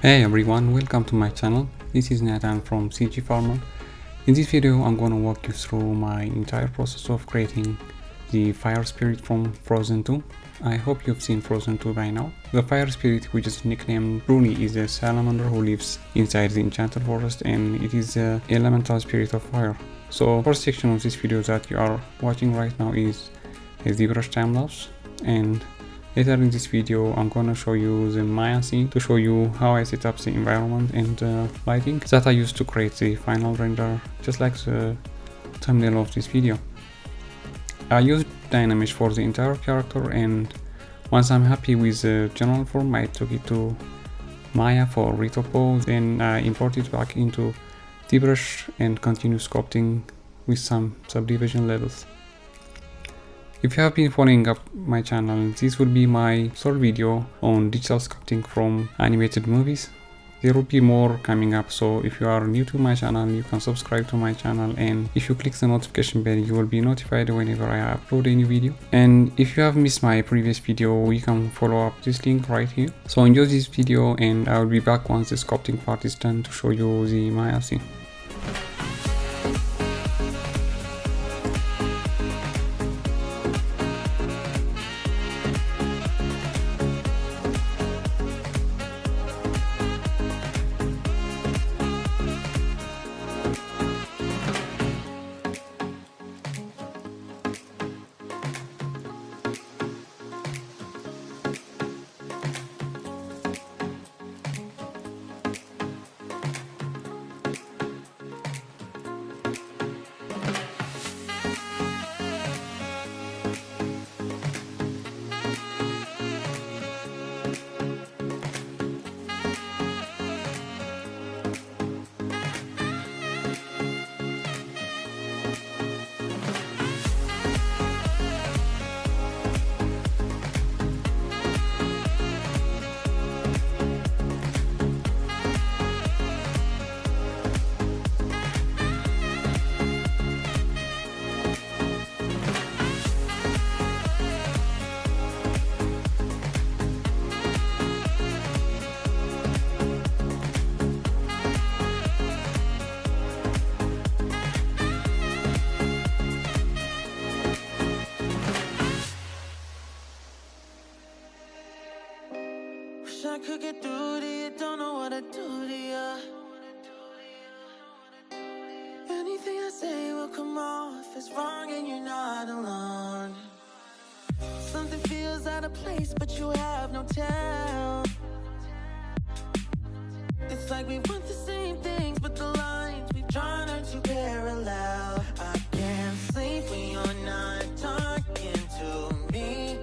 Hey everyone, welcome to my channel. This is Nathan from cgfarmer. In this video I'm gonna walk you through my entire process of creating the fire spirit from Frozen 2. I hope you've seen Frozen 2 by now. The fire spirit, which is nicknamed Bruni, is a salamander who lives inside the enchanted forest, and it is the elemental spirit of fire. So first section of this video that you are watching right now is a ZBrush time lapse, and later in this video I'm gonna show you the Maya scene to show you how I set up the environment and lighting that I used to create the final render, just like the thumbnail of this video. I used Dynamesh for the entire character, and once I'm happy with the general form I took it to Maya for retopo, then I import it back into ZBrush and continue sculpting with some subdivision levels. If you have been following up my channel, this will be my third video on digital sculpting from animated movies. There will be more coming up, so if you are new to my channel, you can subscribe to my channel, and if you click the notification bell, you will be notified whenever I upload a new video. And if you have missed my previous video, you can follow up this link right here. So enjoy this video, and I will be back once the sculpting part is done to show you the Maya scene. I could get through to you, don't know what I do to you. Anything I say will come off as wrong, and you're not alone. Something feels out of place, but you have no tell. It's like we want the same things, but the lines we've drawn are too parallel. I can't sleep when you're not talking to me.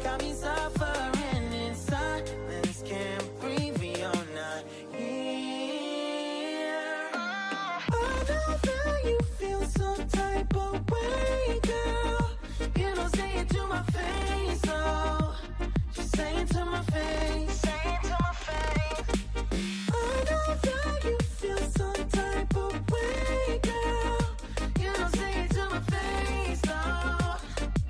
Got me suffering inside. Can't breathe when you're not here. I know that you feel some type of way, girl. You don't say it to my face, oh. Just say it to my face. Say it to my face. I know that you feel some type of way, girl. You don't say it to my face, oh.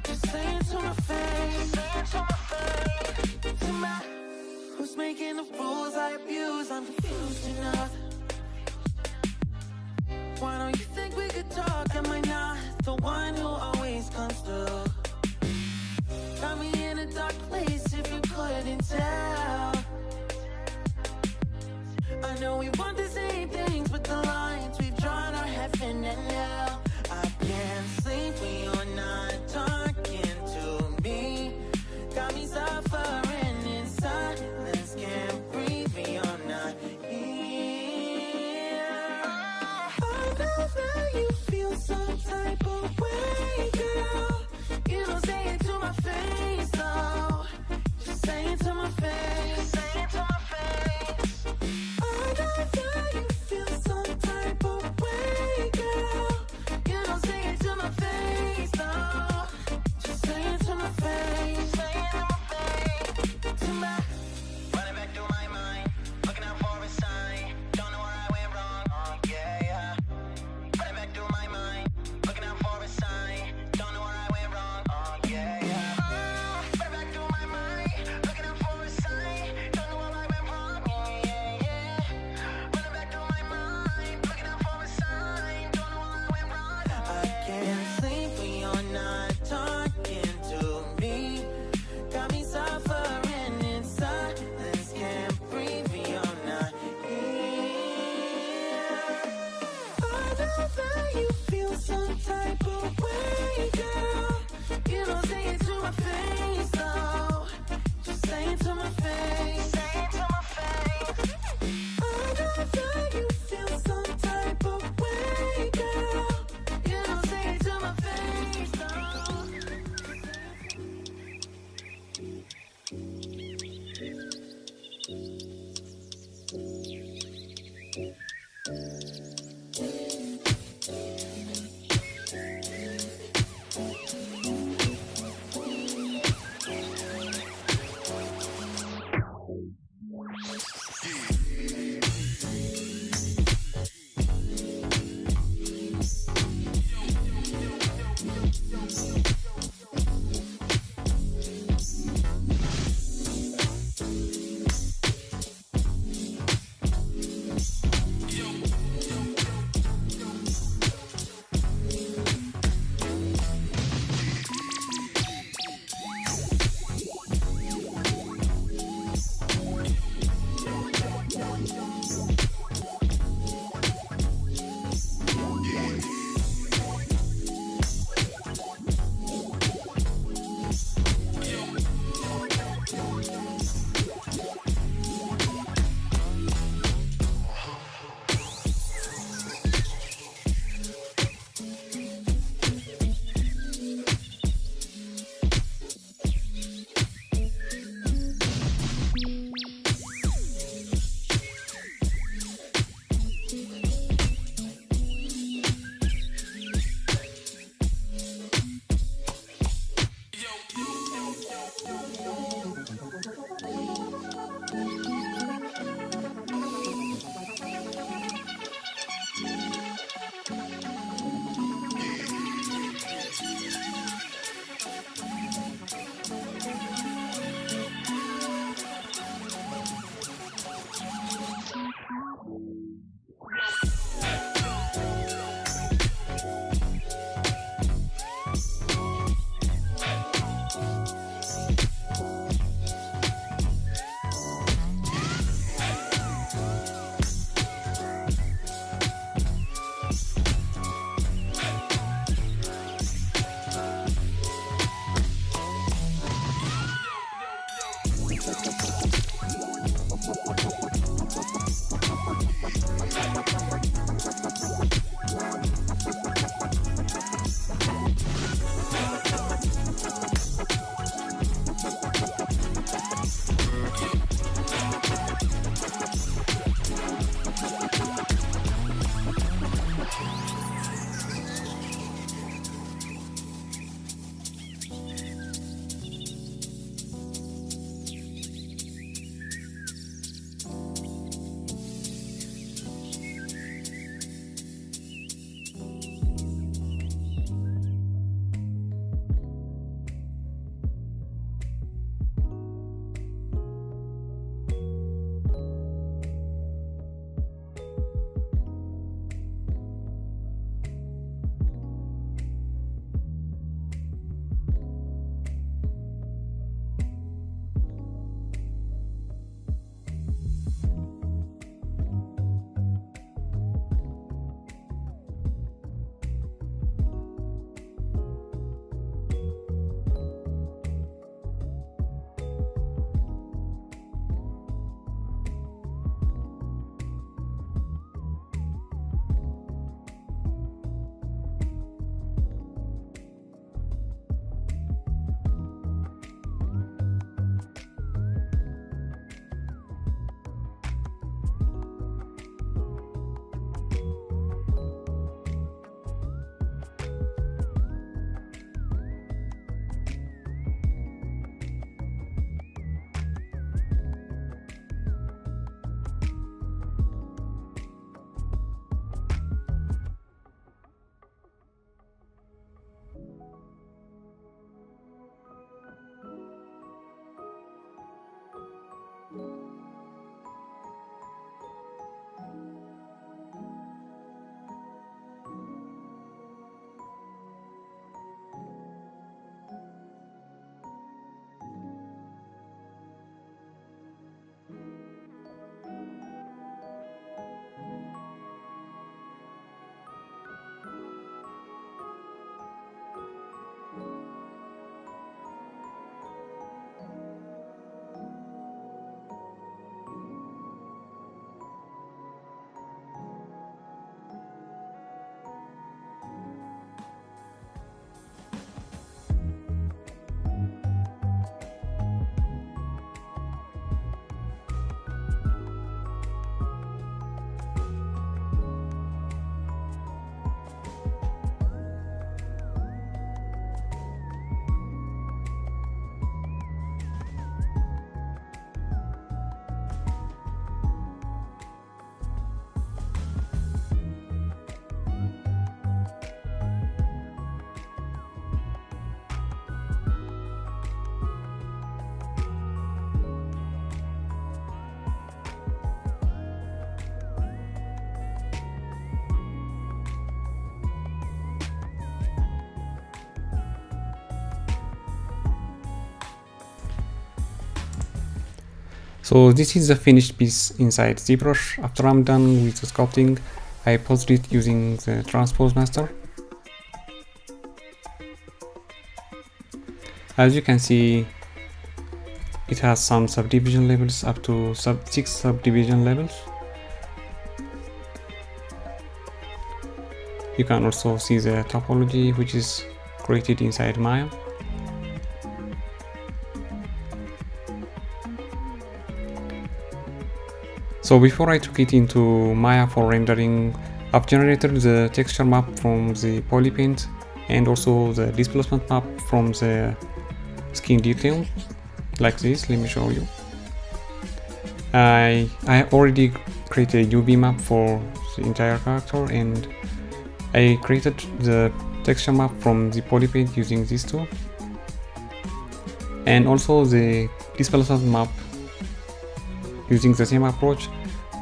Just say it to my face. Say it to my face. To my Who's making the rules I abuse? I'm confused enough. Why don't you think we could talk? Am I not the one who always comes through? Got me in a dark place if you couldn't tell. I know we want the same things, but the lines we've drawn are heaven and hell. I can't sleep when you're not talking to me. Got me suffering inside. Can't breathe when you're not here. I know that you feel some type of way, girl. You don't say it to my face, though. Just say it to my face. Say it to my face. I know that So this is the finished piece inside ZBrush. After I'm done with the sculpting, I posed it using the transpose master. As you can see, it has some subdivision levels up to 6 subdivision levels. You can also see the topology which is created inside Maya. So before I took it into Maya for rendering, I've generated the texture map from the poly paint and also the displacement map from the skin detail, like this. Let me show you. I already created a UV map for the entire character, and I created the texture map from the poly paint using this tool, and also the displacement map using the same approach.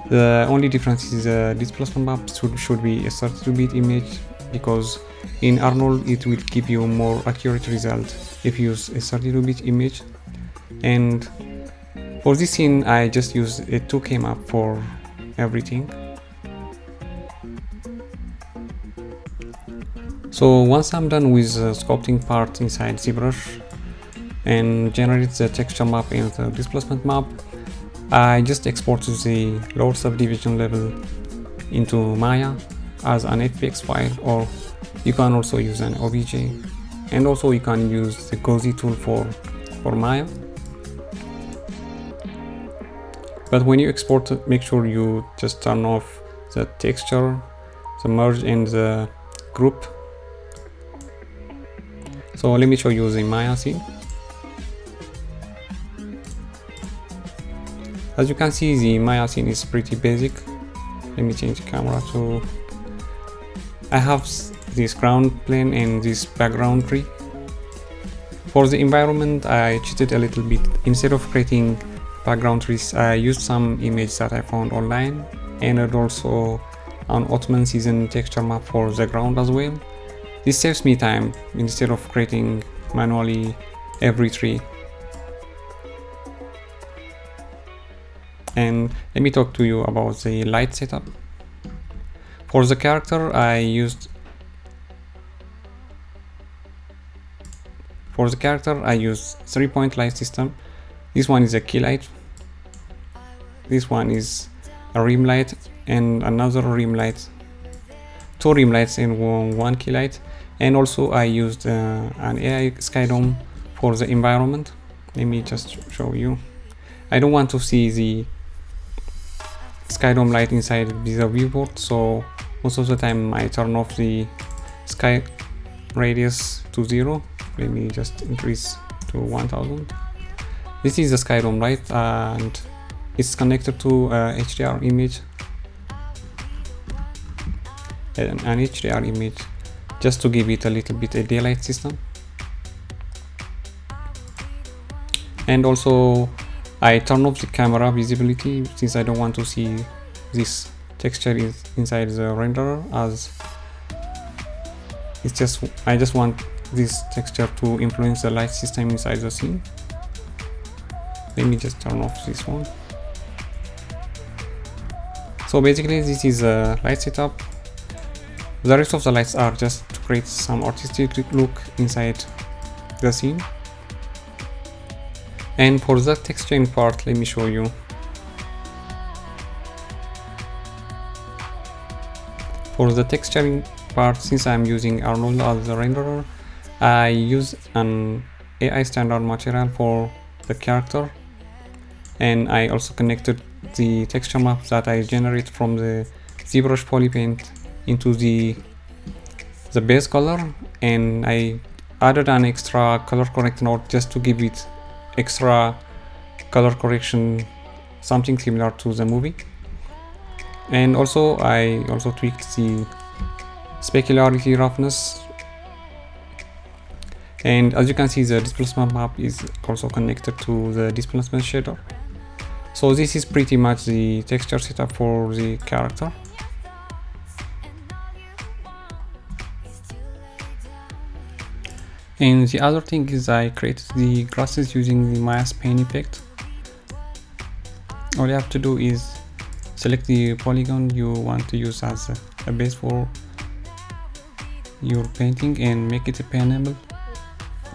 The only difference is the displacement map should be a 32-bit image, because in Arnold it will give you more accurate result if you use a 32-bit image. And for this scene I just use a 2K map for everything. So once I'm done with the sculpting part inside ZBrush and generate the texture map and the displacement map, I just exported the lower subdivision level into Maya as an FBX file, or you can also use an OBJ, and also you can use the Cozy tool for Maya. But when you export it, make sure you just turn off the texture, the merge and the group. So let me show you the Maya scene. As you can see, the Maya scene is pretty basic. Let me change the camera to... I have this ground plane and this background tree. For the environment, I cheated a little bit. Instead of creating background trees, I used some images that I found online, and also an Ottoman season texture map for the ground as well. This saves me time instead of creating manually every tree. And let me talk to you about the light setup. For the character I used 3-point light system. This one is a key light, this one is a rim light, and another rim light, 2 rim lights and one key light. And also I used an AI sky dome for the environment. Let me just show you. I don't want to see the sky dome light inside the viewport, so most of the time I turn off the sky radius to 0. Let me just increase to 1000. This is the sky dome light, and it's connected to HDR image, an HDR image, just to give it a little bit a daylight system. And also I turn off the camera visibility, since I don't want to see this texture is inside the renderer, as I just want this texture to influence the light system inside the scene. Let me just turn off this one. So basically this is a light setup. The rest of the lights are just to create some artistic look inside the scene. And for the texturing part, let me show you. For the texturing part, since I'm using Arnold as the renderer, I use an AI standard material for the character, and I also connected the texture map that I generate from the ZBrush poly paint into the base color, and I added an extra color correct node just to give it extra color correction, something similar to the movie. And also I also tweaked the specularity roughness, and as you can see the displacement map is also connected to the displacement shader. So this is pretty much the texture setup for the character. And the other thing is I created the grasses using the Maya's paint effect. all you have to do is select the polygon you want to use as a base for your painting and make it paintable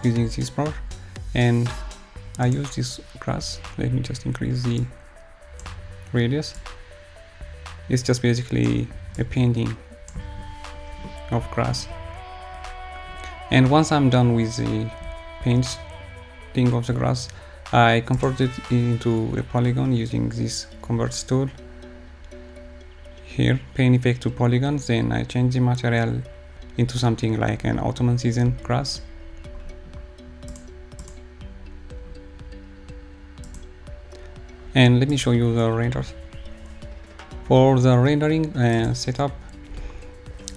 using ZBrush. And I use this grass. Let me just increase the radius. It's just basically a painting of grass. And once I'm done with the painting of the grass, I convert it into a polygon using this convert tool. Here, paint effect to polygons, then I change the material into something like an autumn season grass. And let me show you the renders. For the rendering setup,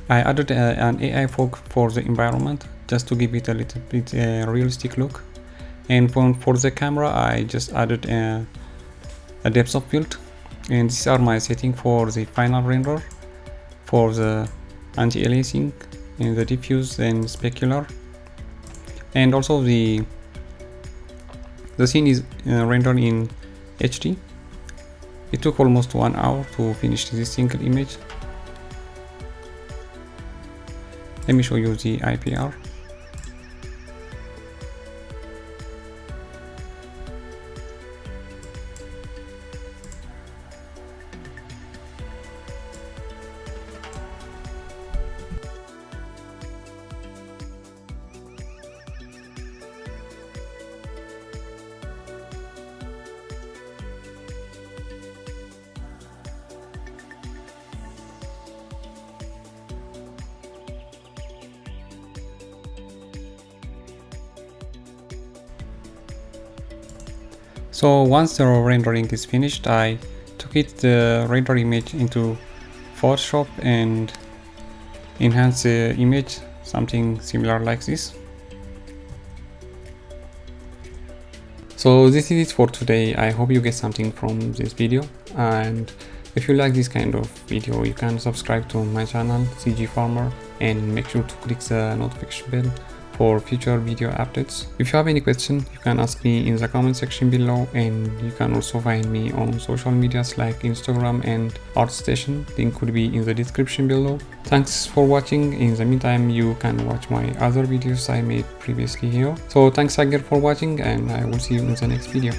I added an AI fog for the environment just to give it a little bit realistic look. And for the camera, I just added a depth of field. And these are my settings for the final render, for the anti-aliasing and the diffuse and specular. And also the scene is rendered in HD. It took almost 1 hour to finish this single image. Let me show you the IPR. So once the rendering is finished, I took the render image into Photoshop and enhanced the image, something similar like this. So this is it for today. I hope you get something from this video, and if you like this kind of video, you can subscribe to my channel cgfarmer and make sure to click the notification bell for future video updates. If you have any question, you can ask me in the comment section below, and you can also find me on social medias like Instagram and Artstation. Link could be in the description below. Thanks for watching. In the meantime, you can watch my other videos I made previously here. So thanks again for watching, and I will see you in the next video.